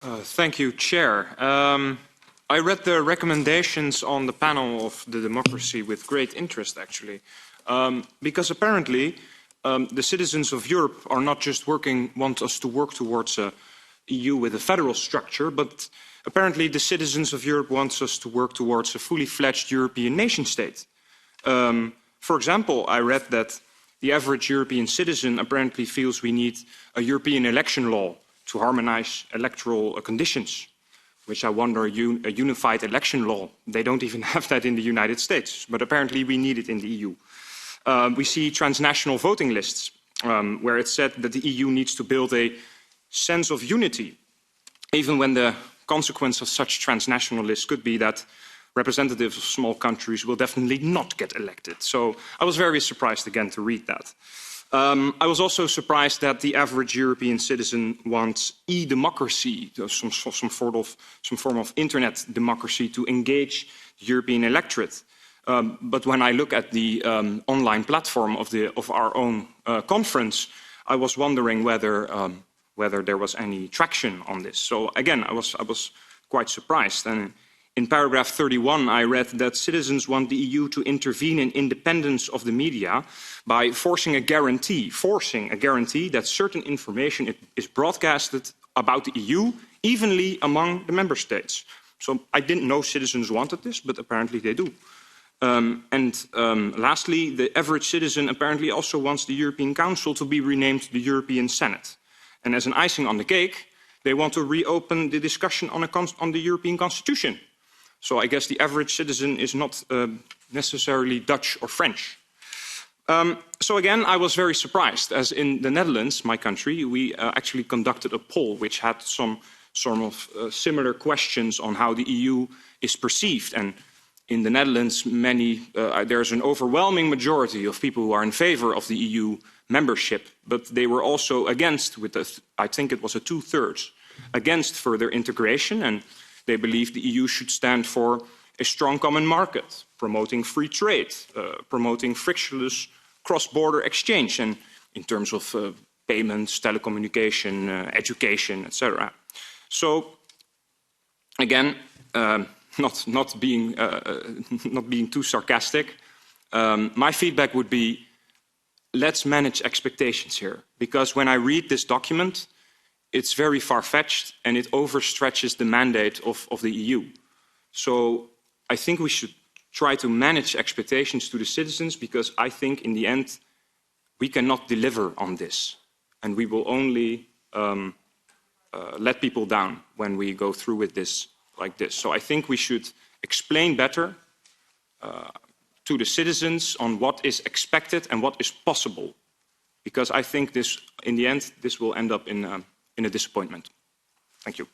Thank you, Chair. I read the recommendations on the panel of the democracy with great interest, actually, because apparently the citizens of Europe are not just want us to work towards a EU with a federal structure, but apparently the citizens of Europe want us to work towards a fully fledged European nation state. For example, I read that the average European citizen apparently feels we need a European election law to harmonise electoral conditions, which I wonder, a unified election law. They don't even have that in the United States, but apparently we need it in the EU. We see transnational voting lists, where it's said that the EU needs to build a sense of unity, even when the consequence of such transnational lists could be that representatives of small countries will definitely not get elected. So I was very surprised again to read that. I was also surprised that the average European citizen wants e-democracy, some form of internet democracy to engage the European electorate. But when I look at the online platform of our own conference, I was wondering whether there was any traction on this. So again, I was quite surprised. And in paragraph 31, I read that citizens want the EU to intervene in independence of the media by forcing a guarantee that certain information is broadcasted about the EU evenly among the member states. So I didn't know citizens wanted this, but apparently they do. Lastly, the average citizen apparently also wants the European Council to be renamed the European Senate. And as an icing on the cake, they want to reopen the discussion on the European Constitution. So I guess the average citizen is not necessarily Dutch or French. So again, I was very surprised, as in the Netherlands, my country, we actually conducted a poll which had some sort of similar questions on how the EU is perceived. And in the Netherlands, there's an overwhelming majority of people who are in favor of the EU membership, but they were also against, I think it was a 2/3, against further integration. And they believe the EU should stand for a strong common market, promoting free trade, promoting frictionless cross-border exchange, and in terms of payments, telecommunication, education, etc. So, again, not being too sarcastic, my feedback would be, let's manage expectations here, because when I read this document, it's very far-fetched and it overstretches the mandate of the EU. So I think we should try to manage expectations to the citizens, because I think in the end we cannot deliver on this, and we will only let people down when we go through with this like this. So I think we should explain better to the citizens on what is expected and what is possible, because I think in the end this will end up in a disappointment. Thank you.